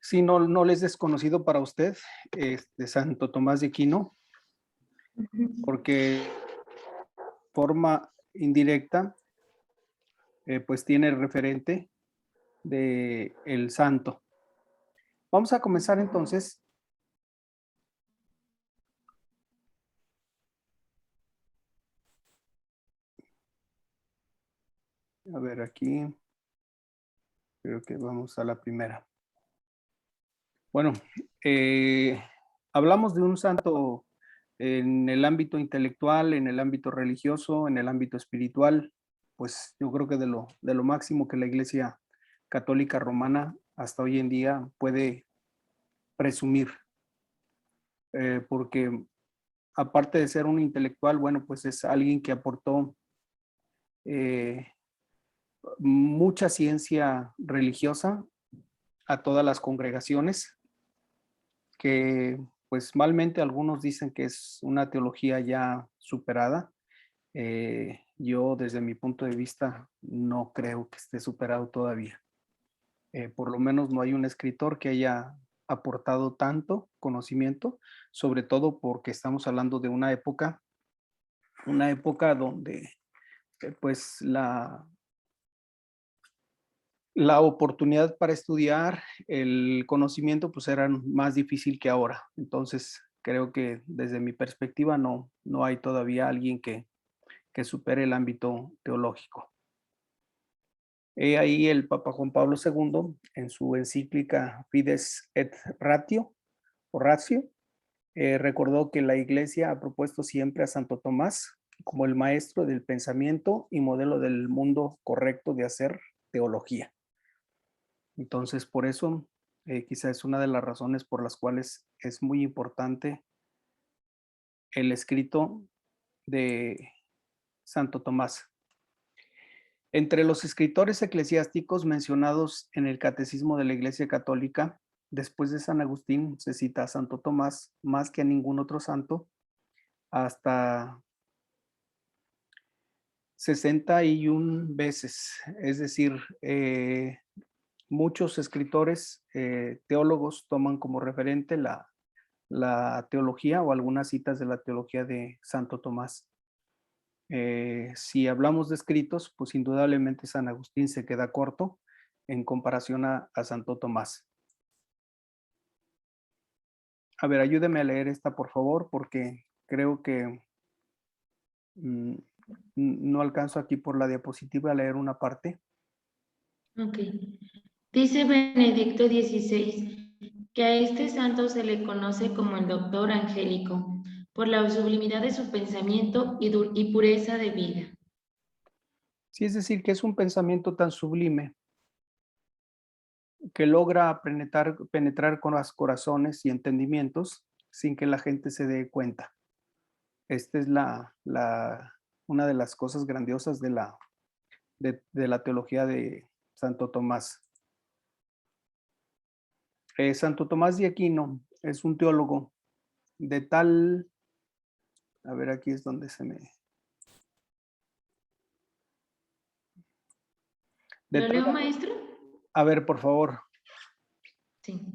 Sí, no les es desconocido para usted, Santo Tomás de Aquino, Ujú. porque forma indirecta, pues tiene el referente de el santo. Vamos a comenzar entonces. A ver, aquí creo que vamos a la primera. Bueno, hablamos de un santo en el ámbito intelectual, en el ámbito religioso, en el ámbito espiritual, pues yo creo que de lo máximo que la Iglesia Católica Romana hasta hoy en día puede presumir, porque aparte de ser un intelectual, bueno, pues es alguien que aportó eh, mucha ciencia religiosa a todas las congregaciones, que pues malmente algunos dicen que es una teología ya superada. Yo desde mi punto de vista no creo que esté superado todavía. Por lo menos no hay un escritor que haya aportado tanto conocimiento, sobre todo porque estamos hablando de una época donde pues la oportunidad para estudiar, el conocimiento, pues era más difícil que ahora. Entonces, creo que desde mi perspectiva no hay todavía alguien que supere el ámbito teológico. He ahí el Papa Juan Pablo II, en su encíclica Fides et Ratio, o Ratio, recordó que la Iglesia ha propuesto siempre a Santo Tomás como el maestro del pensamiento y modelo del mundo correcto de hacer teología. Entonces, por eso, quizá es una de las razones por las cuales es muy importante el escrito de Santo Tomás. Entre los escritores eclesiásticos mencionados en el Catecismo de la Iglesia Católica, después de San Agustín, se cita a Santo Tomás más que a ningún otro santo, hasta 61 veces. Es decir, muchos escritores, teólogos toman como referente la teología o algunas citas de la teología de Santo Tomás. Si hablamos de escritos, pues indudablemente San Agustín se queda corto en comparación a Santo Tomás. A ver, ayúdeme a leer esta, por favor, porque creo que mm, no alcanzo aquí por la diapositiva a leer una parte. Ok. Dice Benedicto XVI que a este santo se le conoce como el doctor angélico por la sublimidad de su pensamiento y pureza de vida. Sí, es decir, que es un pensamiento tan sublime que logra penetrar con los corazones y entendimientos sin que la gente se dé cuenta. Esta es una de las cosas grandiosas de la teología de Santo Tomás. Santo Tomás de Aquino es un teólogo de tal, a ver, aquí es donde se me, de ¿Lo tal, leo, maestro? a ver, por favor. Sí.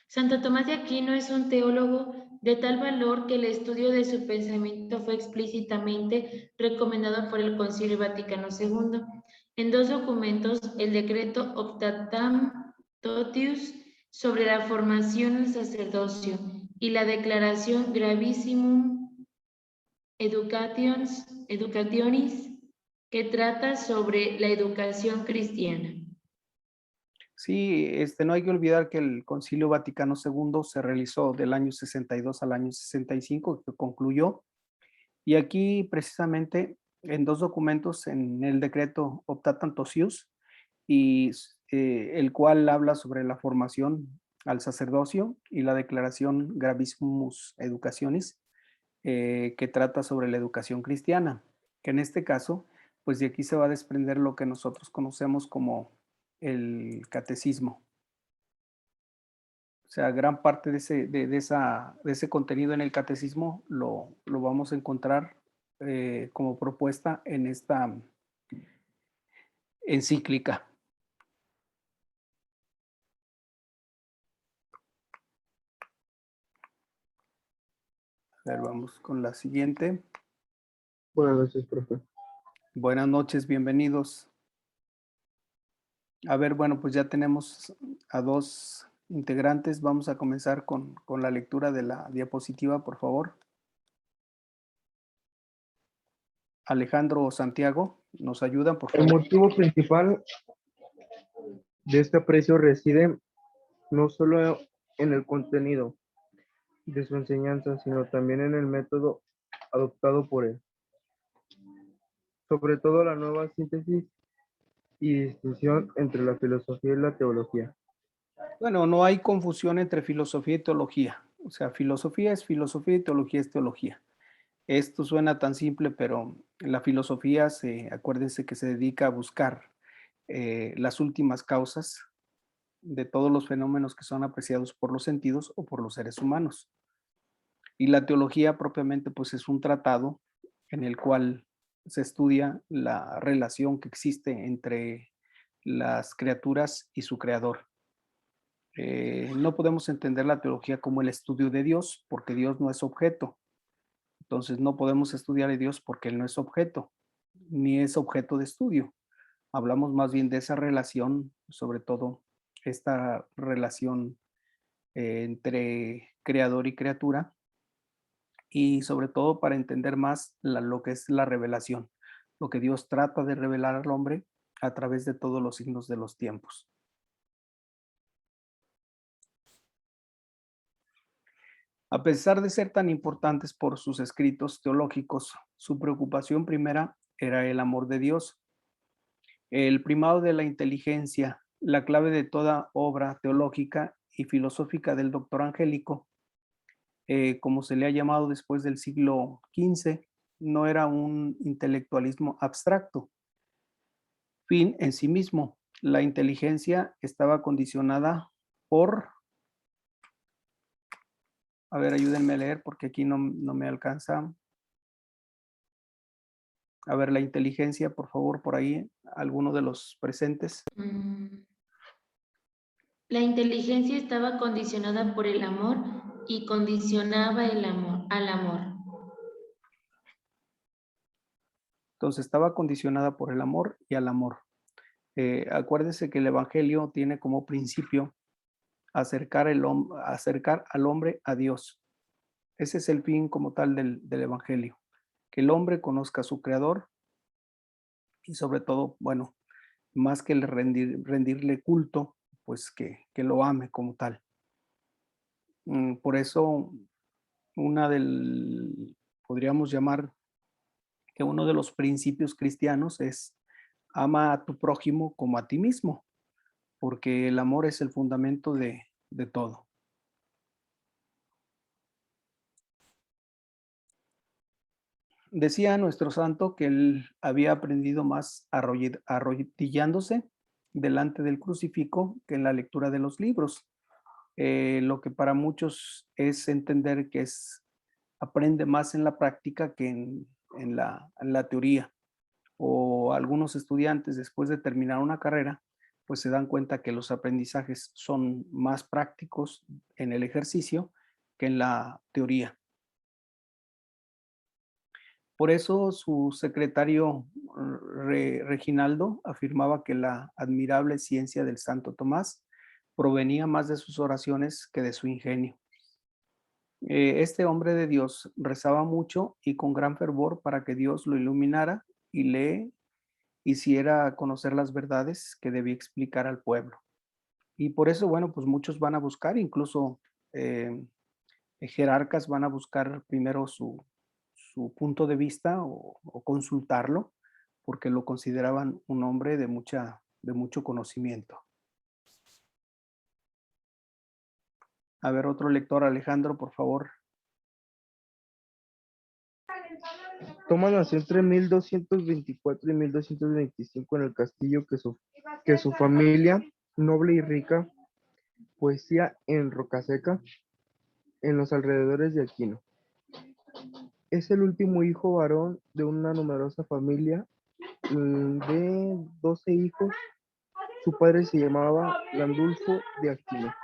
Santo Tomás de Aquino es un teólogo de tal valor que el estudio de su pensamiento fue explícitamente recomendado por el Concilio Vaticano II en dos documentos, el decreto Optatam Totius sobre la formación al sacerdocio y la declaración Gravissimum Educationis que trata sobre la educación cristiana. Sí, no hay que olvidar que el Concilio Vaticano II se realizó del año 62 al año 65, que concluyó. Y aquí precisamente en dos documentos, en el decreto Optatam Totius, y el cual habla sobre la formación al sacerdocio, y la declaración Gravissimum Educationis, que trata sobre la educación cristiana, que en este caso, pues de aquí se va a desprender lo que nosotros conocemos como el catecismo. O sea, gran parte de ese contenido en el catecismo lo vamos a encontrar como propuesta en esta encíclica. A ver, vamos con la siguiente. Buenas noches, profe. Buenas noches, bienvenidos. A ver, bueno, pues ya tenemos a dos integrantes. Vamos a comenzar con la lectura de la diapositiva, por favor. Alejandro o Santiago, ¿nos ayudan, por El favor? motivo principal de este aprecio reside no solo en el contenido de su enseñanza, sino también en el método adoptado por él. Sobre todo la nueva síntesis y distinción entre la filosofía y la teología. Bueno, no hay confusión entre filosofía y teología. O sea, filosofía es filosofía y teología es teología. Esto suena tan simple, pero la filosofía, acuérdense que se dedica a buscar las últimas causas de todos los fenómenos que son apreciados por los sentidos o por los seres humanos. Y la teología propiamente pues es un tratado en el cual se estudia la relación que existe entre las criaturas y su creador. No podemos entender la teología como el estudio de Dios, porque Dios no es objeto. Entonces no podemos estudiar a Dios porque Él no es objeto, ni es objeto de estudio. Hablamos más bien de esa relación, sobre todo esta relación entre creador y criatura, y sobre todo para entender más lo que es la revelación, lo que Dios trata de revelar al hombre a través de todos los signos de los tiempos. A pesar de ser tan importantes por sus escritos teológicos, su preocupación primera era el amor de Dios, el primado de la inteligencia, la clave de toda obra teológica y filosófica del doctor angélico, como se le ha llamado después del siglo XV, no era un intelectualismo abstracto, fin en sí mismo. La inteligencia estaba condicionada por, a ver, ayúdenme a leer porque aquí no me alcanza. A ver, la inteligencia, por favor, por ahí, alguno de los presentes. La inteligencia estaba condicionada por el amor y condicionaba el amor al amor. Entonces, estaba condicionada por el amor y al amor. Acuérdense que el Evangelio tiene como principio acercar al hombre a Dios. Ese es el fin como tal del Evangelio, que el hombre conozca a su Creador y sobre todo, bueno, más que rendirle culto, pues que lo ame como tal. Por eso, podríamos llamar que uno de los principios cristianos es ama a tu prójimo como a ti mismo, porque el amor es el fundamento de todo. Decía nuestro santo que él había aprendido más arrodillándose delante del crucifijo que en la lectura de los libros. Lo que para muchos es entender que aprende más en la práctica que en la teoría. O algunos estudiantes después de terminar una carrera, pues se dan cuenta que los aprendizajes son más prácticos en el ejercicio que en la teoría. Por eso su secretario Reginaldo afirmaba que la admirable ciencia del Santo Tomás provenía más de sus oraciones que de su ingenio. Este hombre de Dios rezaba mucho y con gran fervor para que Dios lo iluminara y le hiciera conocer las verdades que debía explicar al pueblo. Y por eso, bueno, pues muchos van a buscar, incluso eh, jerarcas van a buscar primero su punto de vista o consultarlo, porque lo consideraban un hombre de mucho conocimiento. A ver, otro lector, Alejandro, por favor. Toma nació entre 1224 y 1225 en el castillo que su familia, noble y rica, poesía en Rocaseca, en los alrededores de Aquino. Es el último hijo varón de una numerosa familia de 12 hijos. Su padre se llamaba Landulfo de Aquino.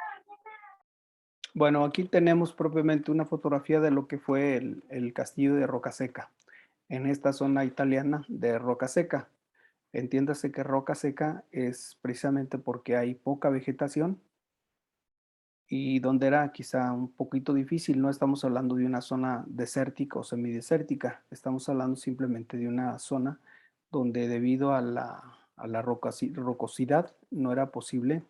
Bueno, aquí tenemos propiamente una fotografía de lo que fue el castillo de Rocaseca, en esta zona italiana de Rocaseca. Entiéndase que roca seca es precisamente porque hay poca vegetación y donde era quizá un poquito difícil, no estamos hablando de una zona desértica o semidesértica, estamos hablando simplemente de una zona donde debido a la rocosidad no era posible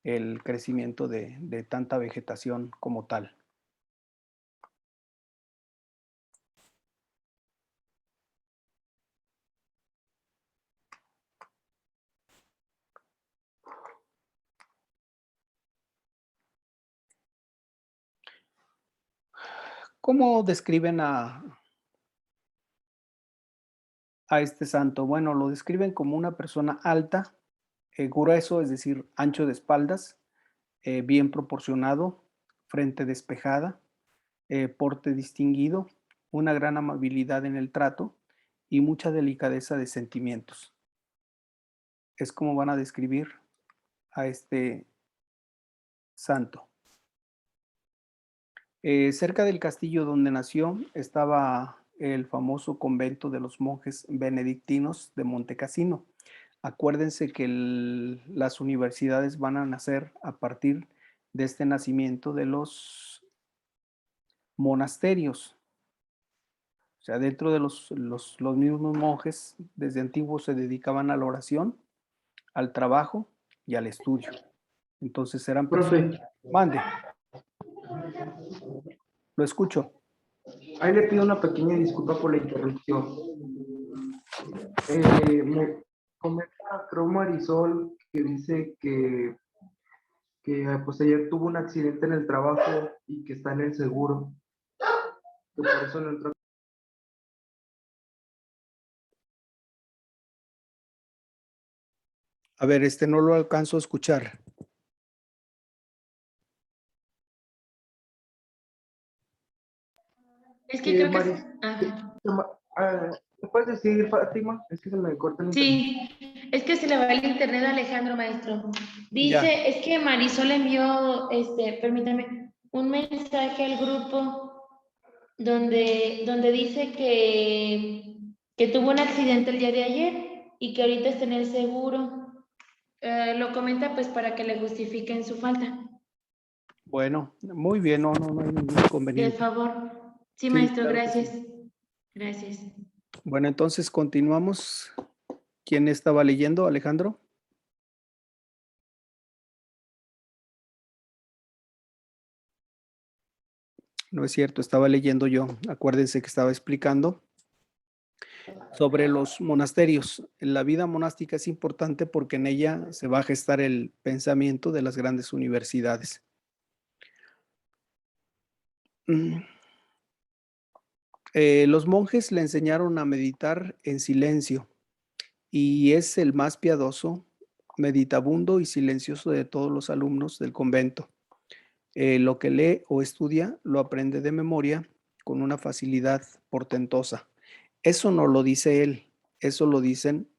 el crecimiento de tanta vegetación como tal. ¿Cómo describen a este santo? Bueno, lo describen como una persona alta, grueso, es decir, ancho de espaldas, bien proporcionado, frente despejada, porte distinguido, una gran amabilidad en el trato y mucha delicadeza de sentimientos. Es como van a describir a este santo. Cerca del castillo donde nació estaba el famoso convento de los monjes benedictinos de Montecassino. Acuérdense que las universidades van a nacer a partir de este nacimiento de los monasterios. O sea, dentro de los mismos monjes, desde antiguos se dedicaban a la oración, al trabajo y al estudio. Entonces eran Profe, personas. Mande, lo escucho. ahí le pido una pequeña disculpa por la interrupción. Me comenta, creo, Marisol, que dice que pues ayer tuvo un accidente en el trabajo y que está en el seguro, que por eso no entró. A ver, no lo alcanzo a escuchar. Es que Que creo que... Maris, Ajá. ¿me puedes decir, Fátima? Es que se me corta el internet. Sí, es que se le va el internet a Alejandro, maestro. Ya. Dice, es que Marisol envió, permítame, un mensaje al grupo donde dice que tuvo un accidente el día de ayer y que ahorita está en el seguro. Lo comenta pues para que le justifiquen su falta. Bueno, muy bien, no hay ningún De inconveniente. favor. Sí, Sí, maestro, claro que gracias. sí. Gracias. Bueno, entonces continuamos. ¿Quién estaba leyendo, Alejandro? No es cierto, estaba leyendo yo. Acuérdense que estaba explicando sobre los monasterios. La vida monástica es importante porque en ella se va a gestar el pensamiento de las grandes universidades. Los monjes le enseñaron a meditar en silencio y es el más piadoso, meditabundo y silencioso de todos los alumnos del convento. Lo que lee o estudia lo aprende de memoria con una facilidad portentosa. Eso no lo dice él, eso lo dicen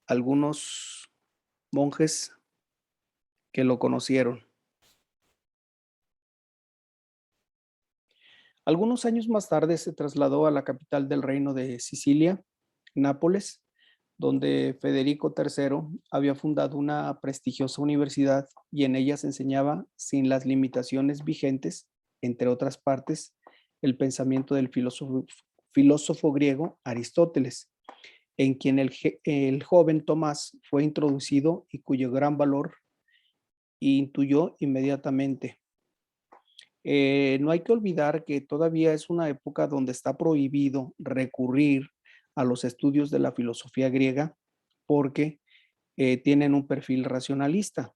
algunos monjes que lo conocieron. Algunos años más tarde se trasladó a la capital del reino de Sicilia, Nápoles, donde Federico III había fundado una prestigiosa universidad y en ella se enseñaba sin las limitaciones vigentes, entre otras partes, el pensamiento del filósofo griego Aristóteles, en quien el joven Tomás fue introducido y cuyo gran valor intuyó inmediatamente. No hay que olvidar que todavía es una época donde está prohibido recurrir a los estudios de la filosofía griega porque tienen un perfil racionalista.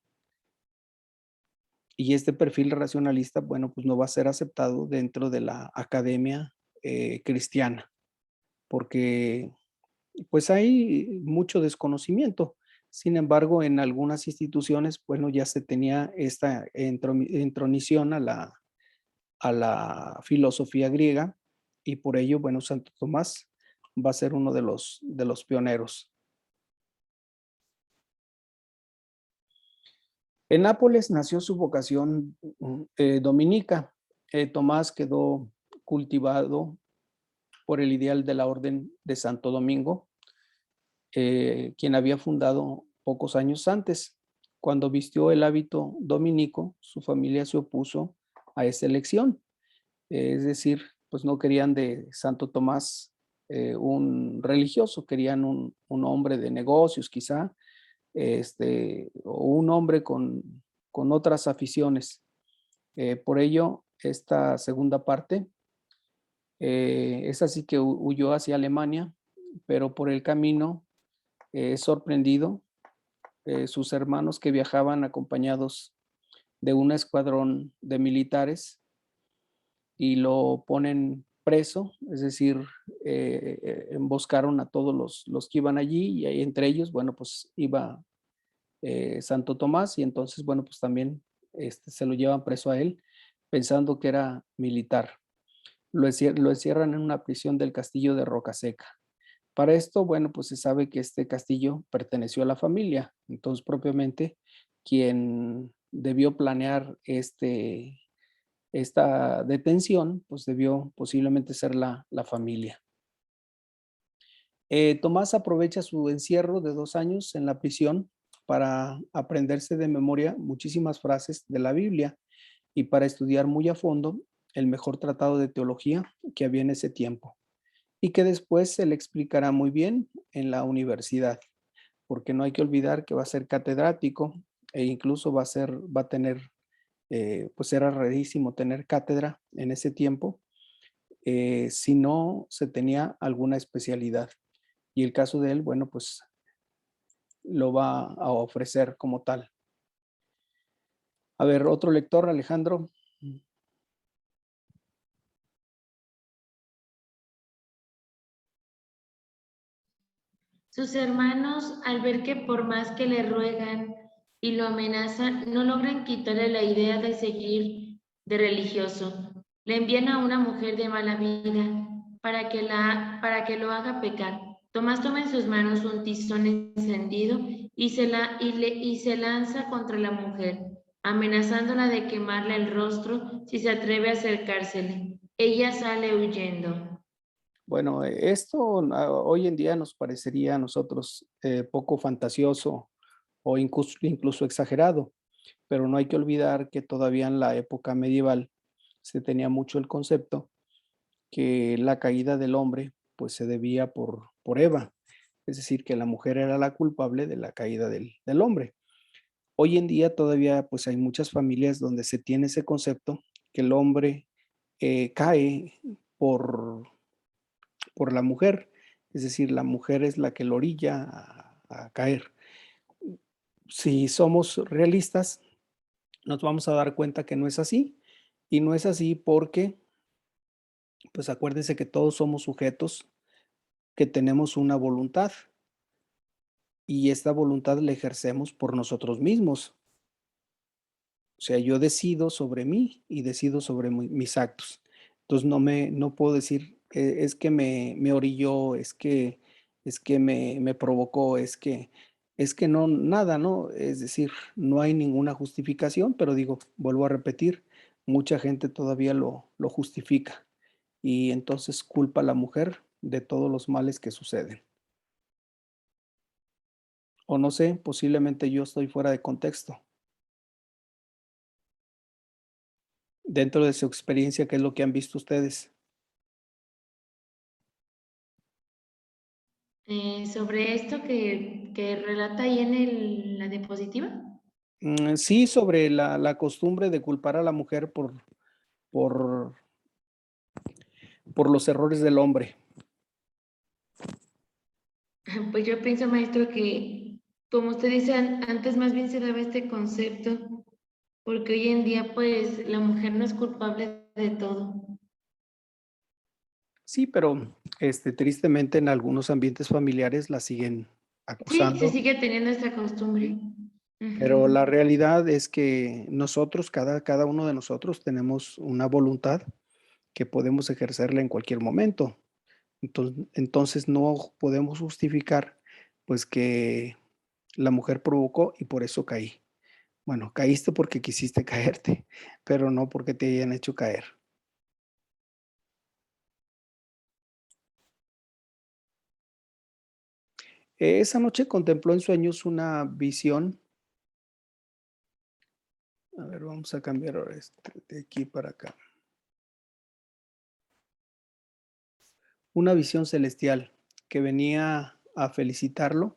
Y este perfil racionalista, bueno, pues no va a ser aceptado dentro de la academia cristiana, porque pues hay mucho desconocimiento. Sin embargo, en algunas instituciones, bueno, ya se tenía esta entronización a la filosofía griega y por ello, bueno, Santo Tomás va a ser uno de los pioneros. En Nápoles nació su vocación dominica. Tomás quedó cultivado por el ideal de la Orden de Santo Domingo, quien había fundado pocos años antes. Cuando vistió el hábito dominico, su familia se opuso a esa elección. Es decir, pues no querían de Santo Tomás un religioso, querían un hombre de negocios quizá, o un hombre con otras aficiones. Por ello, esta segunda parte es así que huyó hacia Alemania, pero por el camino es sorprendido. Sus hermanos que viajaban acompañados de un escuadrón de militares y lo ponen preso, es decir, emboscaron a todos los que iban allí y ahí entre ellos, bueno, pues iba Santo Tomás y entonces, bueno, pues también se lo llevan preso a él pensando que era militar. Lo encierran en una prisión del castillo de Rocaseca. Para esto, bueno, pues se sabe que este castillo perteneció a la familia, entonces propiamente quien debió planear esta detención, pues debió posiblemente ser la familia. Tomás aprovecha su encierro de 2 años en la prisión para aprenderse de memoria muchísimas frases de la Biblia y para estudiar muy a fondo el mejor tratado de teología que había en ese tiempo y que después se le explicará muy bien en la universidad, porque no hay que olvidar que va a ser catedrático e incluso va a tener, pues era rarísimo tener cátedra en ese tiempo, si no se tenía alguna especialidad. Y el caso de él, bueno, pues lo va a ofrecer como tal. A ver, otro lector, Alejandro. Sus hermanos, al ver que por más que le ruegan y lo amenazan, no logran quitarle la idea de seguir de religioso, le envían a una mujer de mala vida para que lo haga pecar. Tomás toma en sus manos un tizón encendido y se lanza contra la mujer, amenazándola de quemarle el rostro si se atreve a acercársele. Ella sale huyendo. Bueno, esto hoy en día nos parecería a nosotros poco fantasioso o incluso exagerado, pero no hay que olvidar que todavía en la época medieval se tenía mucho el concepto que la caída del hombre pues se debía por Eva, es decir, que la mujer era la culpable de la caída del hombre. Hoy en día todavía pues hay muchas familias donde se tiene ese concepto que el hombre cae por la mujer, es decir, la mujer es la que lo orilla a caer. Si somos realistas, nos vamos a dar cuenta que no es así, y no es así porque, pues acuérdense que todos somos sujetos que tenemos una voluntad y esta voluntad la ejercemos por nosotros mismos. O sea, yo decido sobre mí y decido sobre mis actos. Entonces no puedo decir, es que me orilló, es que me provocó, es que no, nada, ¿no? Es decir, no hay ninguna justificación, pero digo, vuelvo a repetir, mucha gente todavía lo justifica y entonces culpa a la mujer de todos los males que suceden. O no sé, posiblemente yo estoy fuera de contexto. Dentro de su experiencia, ¿qué es lo que han visto ustedes? Sobre esto que relata ahí en la diapositiva. Sí, sobre la costumbre de culpar a la mujer por por los errores del hombre. Pues yo pienso, maestro, que como usted dice, antes más bien se daba este concepto, porque hoy en día pues la mujer no es culpable de todo. Sí, pero, tristemente en algunos ambientes familiares la siguen Sí, se acusando, sigue teniendo esta costumbre. pero la Ujú. realidad es que nosotros, cada uno de nosotros tenemos una voluntad que podemos ejercerla en cualquier momento. Entonces no podemos justificar, pues, que la mujer provocó y por eso caí. Bueno, caíste porque quisiste caerte, pero no porque te hayan hecho caer. Esa noche contempló en sueños una visión. A ver, vamos a cambiar ahora de aquí para acá. Una visión celestial que venía a felicitarlo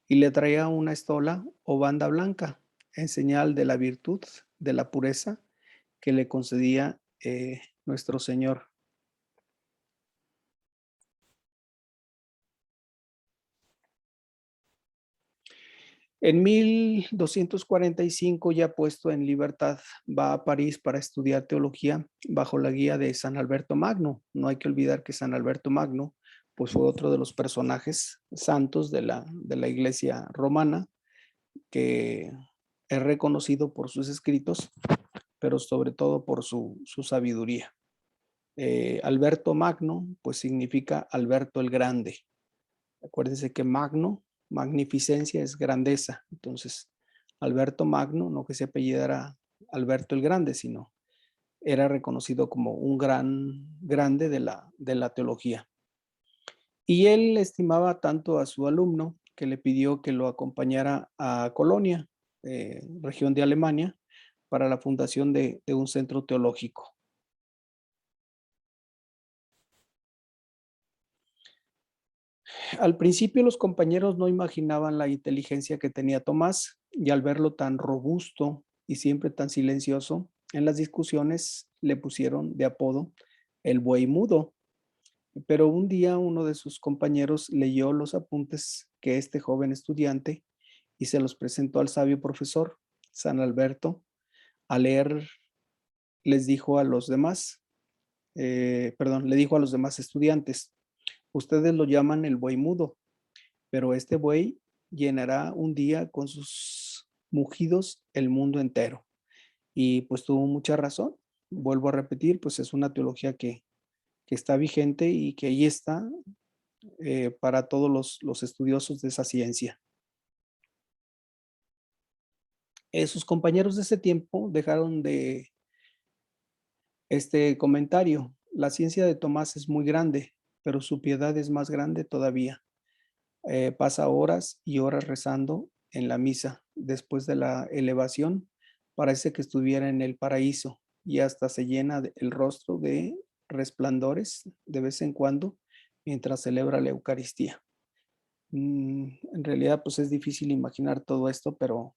y le traía una estola o banda blanca en señal de la virtud, de la pureza que le concedía nuestro Señor. En 1245, ya puesto en libertad, va a París para estudiar teología bajo la guía de San Alberto Magno. No hay que olvidar que San Alberto Magno pues, fue otro de los personajes santos de la Iglesia romana, que es reconocido por sus escritos, pero sobre todo por su sabiduría. Alberto Magno, pues significa Alberto el Grande. Acuérdense que Magno, magnificencia es grandeza. Entonces, Alberto Magno, no que se apellidara Alberto el Grande, sino era reconocido como un grande de la teología. Y él estimaba tanto a su alumno que le pidió que lo acompañara a Colonia, región de Alemania, para la fundación de un centro teológico. Al principio los compañeros no imaginaban la inteligencia que tenía Tomás, y al verlo tan robusto y siempre tan silencioso, en las discusiones le pusieron de apodo el buey mudo. Pero un día uno de sus compañeros leyó los apuntes que este joven estudiante y se los presentó al sabio profesor San Alberto. Al leer, les dijo a los demás, le dijo a los demás estudiantes: ustedes lo llaman el buey mudo, pero este buey llenará un día con sus mugidos el mundo entero. Y pues tuvo mucha razón. Vuelvo a repetir, pues es una teología que está vigente y que ahí está para todos los estudiosos de esa ciencia. Sus compañeros de ese tiempo dejaron de este comentario: la ciencia de Tomás es muy grande, pero su piedad es más grande todavía. Pasa horas y horas rezando en la misa. Después de la elevación, parece que estuviera en el paraíso, y hasta se llena el rostro de resplandores de vez en cuando mientras celebra la Eucaristía. En realidad, pues es difícil imaginar todo esto, pero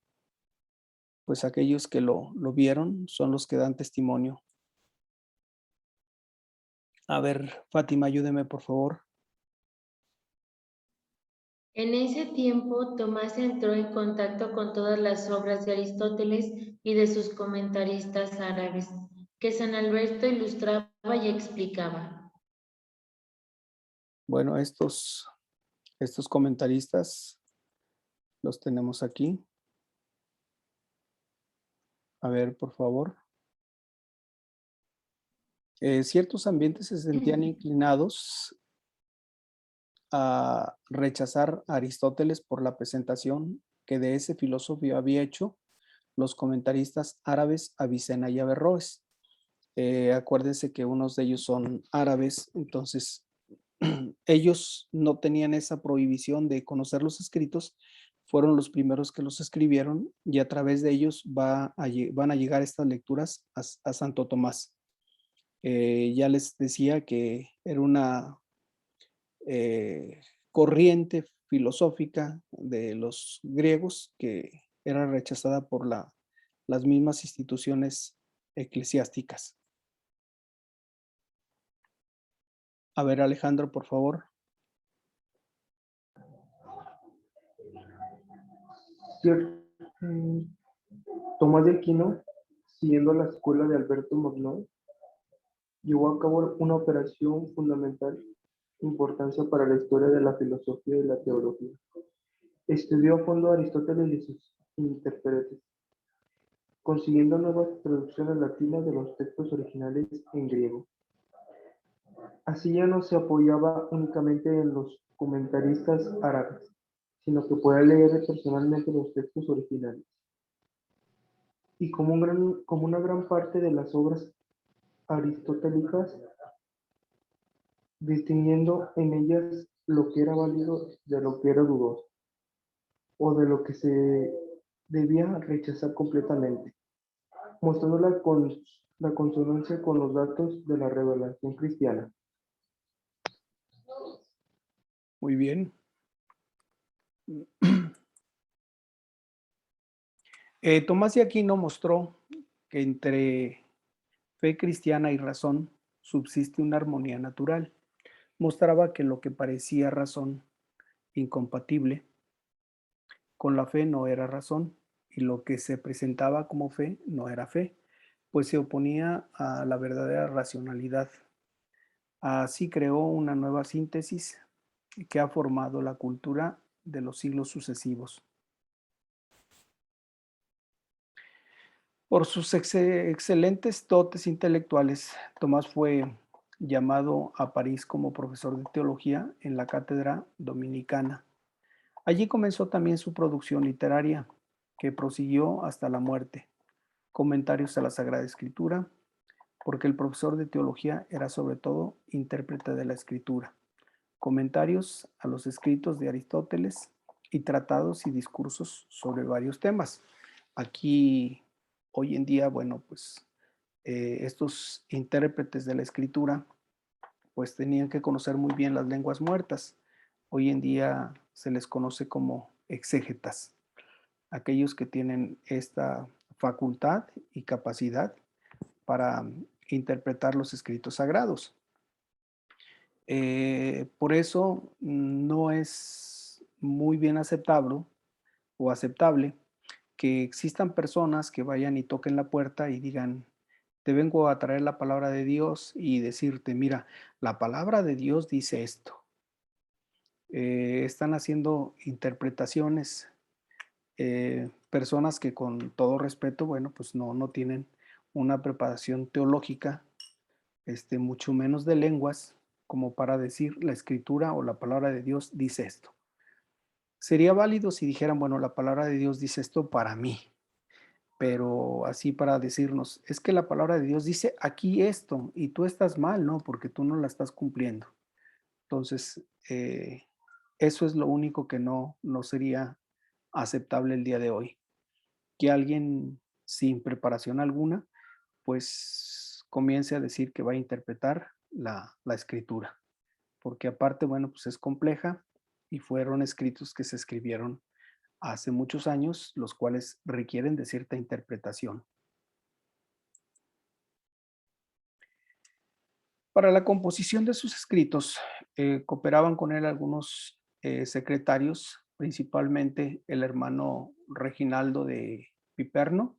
pues aquellos que lo vieron son los que dan testimonio. A ver, Fátima, ayúdeme, por favor. En ese tiempo, Tomás entró en contacto con todas las obras de Aristóteles y de sus comentaristas árabes, que San Alberto ilustraba y explicaba. Bueno, estos comentaristas los tenemos aquí. A ver, por favor. Ciertos ambientes se sentían inclinados a rechazar a Aristóteles por la presentación que de ese filósofo había hecho los comentaristas árabes Avicena y Averroes. Acuérdense que unos de ellos son árabes, entonces ellos no tenían esa prohibición de conocer los escritos, fueron los primeros que los escribieron, y a través de ellos van a llegar estas lecturas a Santo Tomás. Ya les decía que era una corriente filosófica de los griegos que era rechazada por las mismas instituciones eclesiásticas. A ver, Alejandro, por favor. Tomás de Aquino, siguiendo la escuela de Alberto Magno, llevó a cabo una operación fundamental importancia para la historia de la filosofía y la teología. Estudió a fondo a Aristóteles y sus intérpretes, consiguiendo nuevas traducciones latinas de los textos originales en griego. Así ya no se apoyaba únicamente en los comentaristas árabes, sino que podía leer personalmente los textos originales. y como una gran parte de las obras aristotélicas, distinguiendo en ellas lo que era válido de lo que era dudoso, o de lo que se debía rechazar completamente, mostrando la consonancia con los datos de la revelación cristiana. Muy bien. Tomás de Aquino mostró que entre fe cristiana y razón subsiste una armonía natural. Mostraba que lo que parecía razón incompatible con la fe no era razón y lo que se presentaba como fe no era fe, pues se oponía a la verdadera racionalidad. Así creó una nueva síntesis que ha formado la cultura de los siglos sucesivos. Por sus excelentes dotes intelectuales, Tomás fue llamado a París como profesor de teología en la cátedra dominicana. Allí comenzó también su producción literaria, que prosiguió hasta la muerte. Comentarios a la Sagrada Escritura, porque el profesor de teología era sobre todo intérprete de la Escritura. Comentarios a los escritos de Aristóteles y tratados y discursos sobre varios temas. Aquí, hoy en día, bueno, pues estos intérpretes de la Escritura, pues tenían que conocer muy bien las lenguas muertas. Hoy en día se les conoce como exégetas, aquellos que tienen esta facultad y capacidad para interpretar los escritos sagrados. Por eso no es muy bien aceptable o aceptable que existan personas que vayan y toquen la puerta y digan, te vengo a traer la palabra de Dios y decirte, mira, la palabra de Dios dice esto. Están haciendo interpretaciones, personas que con todo respeto, bueno, pues no tienen una preparación teológica, mucho menos de lenguas, como para decir la escritura o la palabra de Dios dice esto. Sería válido si dijeran, bueno, la palabra de Dios dice esto para mí, pero así para decirnos, es que la palabra de Dios dice aquí esto y tú estás mal, ¿no? Porque tú no la estás cumpliendo. Entonces, eso es lo único que no sería aceptable el día de hoy. Que alguien sin preparación alguna, pues comience a decir que va a interpretar la escritura, porque aparte, bueno, pues es compleja y fueron escritos que se escribieron hace muchos años, los cuales requieren de cierta interpretación. Para la composición de sus escritos, cooperaban con él algunos secretarios, principalmente el hermano Reginaldo de Piperno,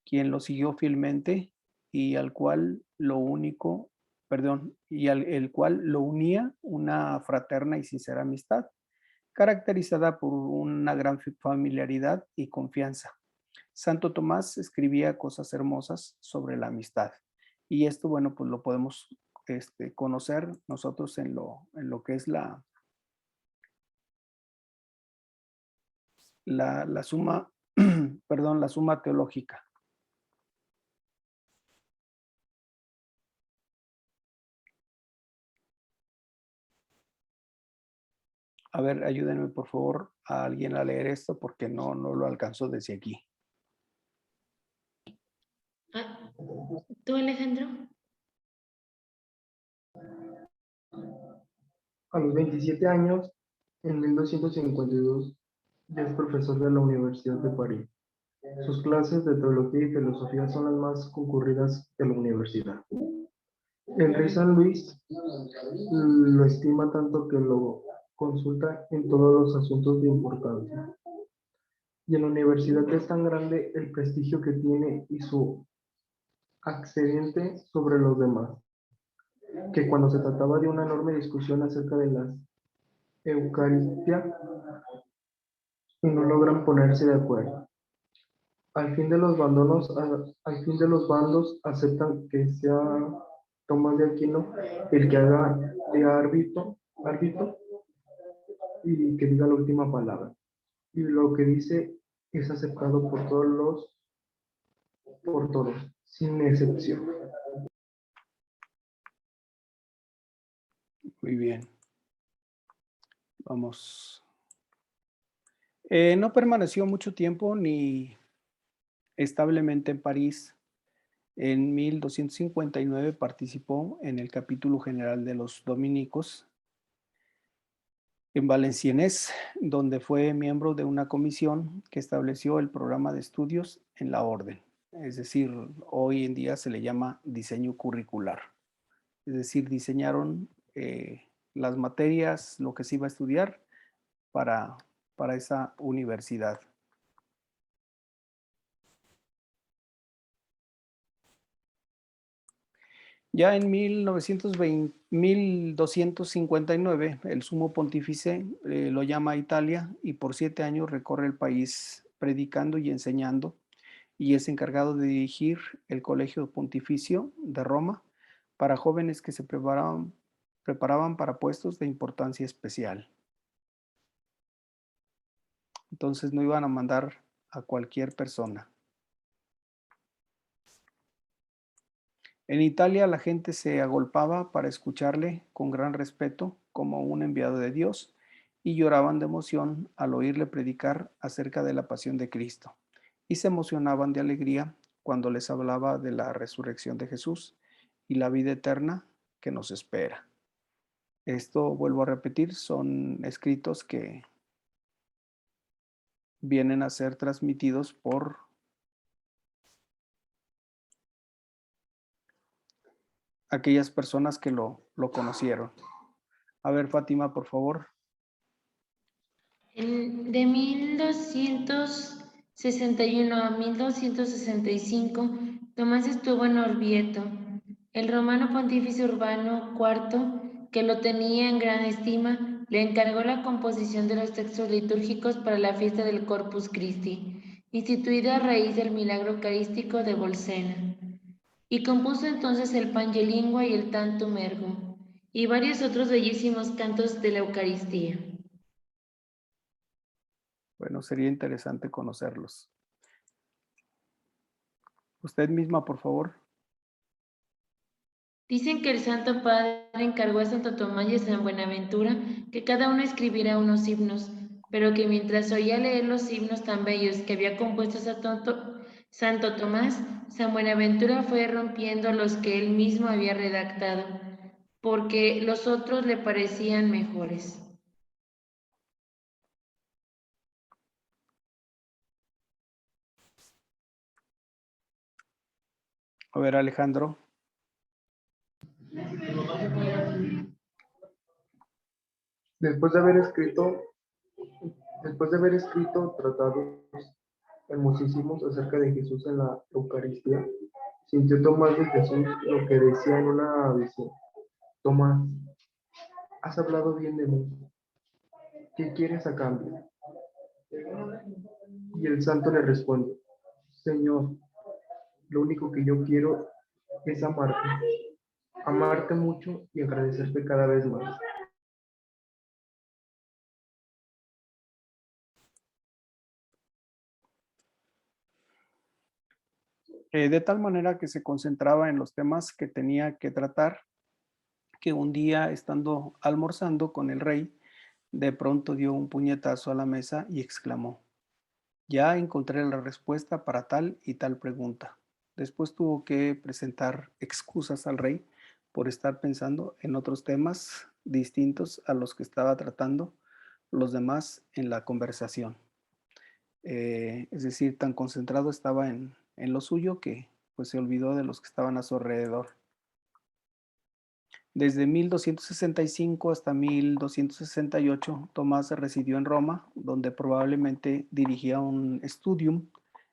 quien lo siguió fielmente y al cual lo único, perdón, y el cual lo unía una fraterna y sincera amistad, caracterizada por una gran familiaridad y confianza. Santo Tomás escribía cosas hermosas sobre la amistad. Y esto, bueno, pues lo podemos conocer nosotros en lo que es la suma, perdón, la suma teológica. A ver, ayúdenme por favor a alguien a leer esto porque no lo alcanzo desde aquí. Ah, ¿tú, Alejandro? A los 27 años, en 1252, ya es profesor de la Universidad de París. Sus clases de teología y filosofía son las más concurridas de la universidad. El rey San Luis lo estima tanto que lo consulta en todos los asuntos de importancia. Y en la universidad es tan grande el prestigio que tiene y su ascendiente sobre los demás, que cuando se trataba de una enorme discusión acerca de la Eucaristía, no logran ponerse de acuerdo. Al fin de los bandos aceptan que sea Tomás de Aquino el que haga de árbitro y que diga la última palabra. Y lo que dice es aceptado por todos los por todos, sin excepción. Muy bien. Vamos. No permaneció mucho tiempo ni establemente en París. En 1259 participó en el capítulo general de los dominicos en Valenciennes, donde fue miembro de una comisión que estableció el programa de estudios en la orden. Es decir, hoy en día se le llama diseño curricular. Es decir, diseñaron las materias, lo que se iba a estudiar para, para esa universidad. Ya en 1259, el sumo pontífice lo llama a Italia y por 7 años recorre el país predicando y enseñando, y es encargado de dirigir el Colegio Pontificio de Roma para jóvenes que se preparaban para puestos de importancia especial. Entonces no iban a mandar a cualquier persona. En Italia la gente se agolpaba para escucharle con gran respeto como un enviado de Dios y lloraban de emoción al oírle predicar acerca de la pasión de Cristo y se emocionaban de alegría cuando les hablaba de la resurrección de Jesús y la vida eterna que nos espera. Esto, vuelvo a repetir, son escritos que vienen a ser transmitidos por aquellas personas que lo conocieron. A ver, Fátima, por favor. De 1261 a 1265, Tomás estuvo en Orvieto. El romano pontífice Urbano IV, que lo tenía en gran estima, le encargó la composición de los textos litúrgicos para la fiesta del Corpus Christi, instituida a raíz del milagro eucarístico de Bolsena, y compuso entonces el Pangelingua y el Tantum Ergo, y varios otros bellísimos cantos de la Eucaristía. Bueno, sería interesante conocerlos. Usted misma, por favor. Dicen que el Santo Padre encargó a Santo Tomás y a San Buenaventura que cada uno escribiera unos himnos, pero que mientras oía leer los himnos tan bellos que había compuesto Santo Tomás, San Buenaventura fue rompiendo los que él mismo había redactado, porque los otros le parecían mejores. A ver, Alejandro. Después de haber escrito tratados hermosísimos acerca de Jesús en la Eucaristía, sintió Tomás de Jesús lo que decía en una visión: Tomás, has hablado bien de mí. ¿Qué quieres a cambio? Y el santo le responde: Señor, lo único que yo quiero es amarte mucho y agradecerte cada vez más. De tal manera que se concentraba en los temas que tenía que tratar, que un día, estando almorzando con el rey, de pronto dio un puñetazo a la mesa y exclamó: ya encontré la respuesta para tal y tal pregunta. Después tuvo que presentar excusas al rey por estar pensando en otros temas distintos a los que estaba tratando los demás en la conversación. Es decir, tan concentrado estaba en lo suyo que pues se olvidó de los que estaban a su alrededor. Desde 1265 hasta 1268, Tomás residió en Roma, donde probablemente dirigía un studium,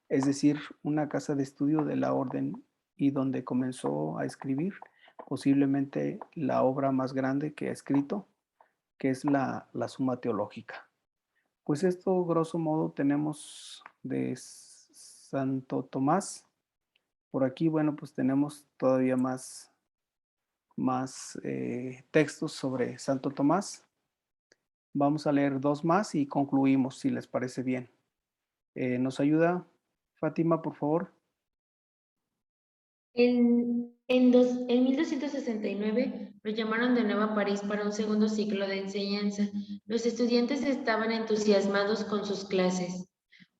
es decir, una casa de estudio de la orden, y donde comenzó a escribir posiblemente la obra más grande que ha escrito, que es la Suma Teológica. Pues esto, grosso modo, tenemos de Santo Tomás. Por aquí, bueno, pues tenemos todavía más textos sobre Santo Tomás. Vamos a leer 2 más y concluimos, si les parece bien. ¿Nos ayuda Fátima, por favor? En 1269 lo llamaron de nuevo a París para un segundo ciclo de enseñanza. Los estudiantes estaban entusiasmados con sus clases.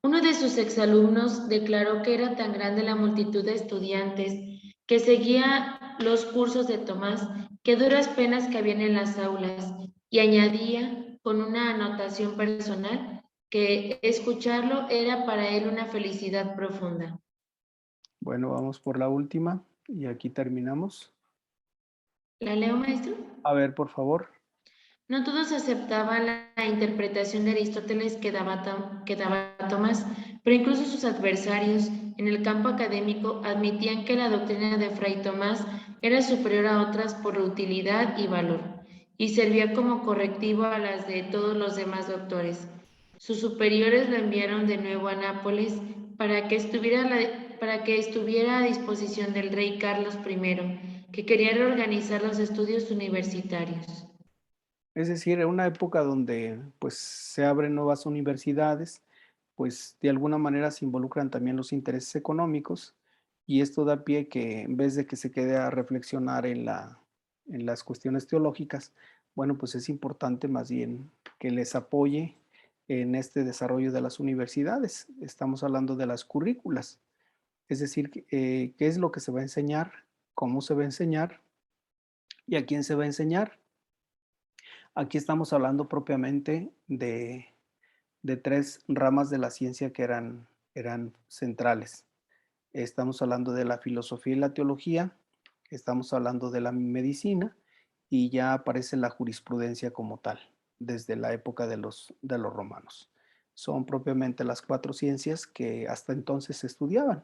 Uno de sus exalumnos declaró que era tan grande la multitud de estudiantes que seguía los cursos de Tomás que duras penas cabían en las aulas, y añadía con una anotación personal que escucharlo era para él una felicidad profunda. Bueno, vamos por la última y aquí terminamos. ¿La leo, maestro? A ver, por favor. No todos aceptaban la interpretación de Aristóteles que daba Tomás, pero incluso sus adversarios en el campo académico admitían que la doctrina de Fray Tomás era superior a otras por utilidad y valor, y servía como correctivo a las de todos los demás doctores. Sus superiores lo enviaron de nuevo a Nápoles para que estuviera a disposición del rey Carlos I, que quería reorganizar los estudios universitarios. Es decir, en una época donde pues se abren nuevas universidades, pues de alguna manera se involucran también los intereses económicos y esto da pie que en vez de que se quede a reflexionar en las cuestiones teológicas, bueno, pues es importante más bien que les apoye en este desarrollo de las universidades. Estamos hablando de las currículas, es decir, qué es lo que se va a enseñar, cómo se va a enseñar y a quién se va a enseñar. Aquí estamos hablando propiamente de tres ramas de la ciencia que eran centrales. Estamos hablando de la filosofía y la teología, estamos hablando de la medicina y ya aparece la jurisprudencia como tal, desde la época de los romanos. Son propiamente las cuatro ciencias que hasta entonces se estudiaban.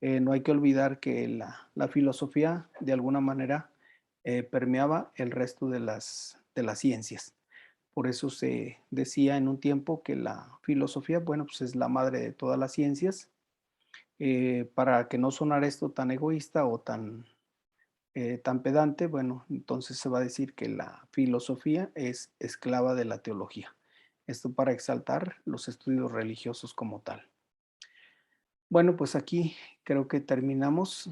No hay que olvidar que la filosofía de alguna manera permeaba el resto de las ciencias. Por eso se decía en un tiempo que la filosofía, bueno, pues es la madre de todas las ciencias. Para que no sonara esto tan egoísta o tan pedante, bueno, entonces se va a decir que la filosofía es esclava de la teología. Esto para exaltar los estudios religiosos como tal. Bueno, pues aquí creo que terminamos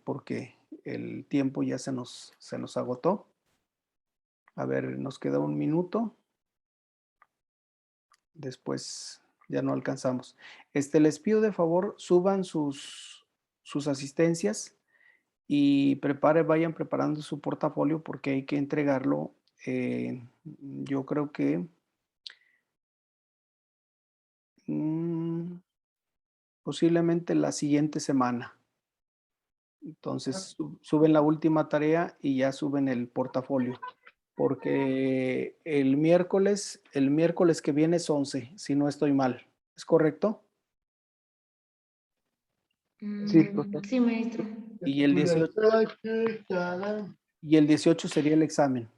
porque el tiempo ya se nos agotó. A ver, nos queda un minuto. Después ya no alcanzamos. Les pido de favor, suban sus asistencias y vayan preparando su portafolio porque hay que entregarlo. Yo creo que posiblemente la siguiente semana. Entonces suben la última tarea y ya suben el portafolio. Porque el miércoles que viene es 11, si no estoy mal. ¿Es correcto? Sí, profe. Sí, maestro. Y el 18 sería el examen.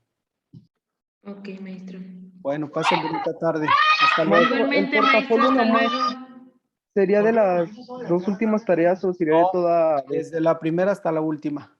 Ok, maestro. Bueno, pasen bonita tarde. Hasta luego. Maestro, el Igualmente, maestro, portafolio hasta nomás luego. sería de las dos últimas tareas o sería de No, toda vez. desde la primera hasta la última.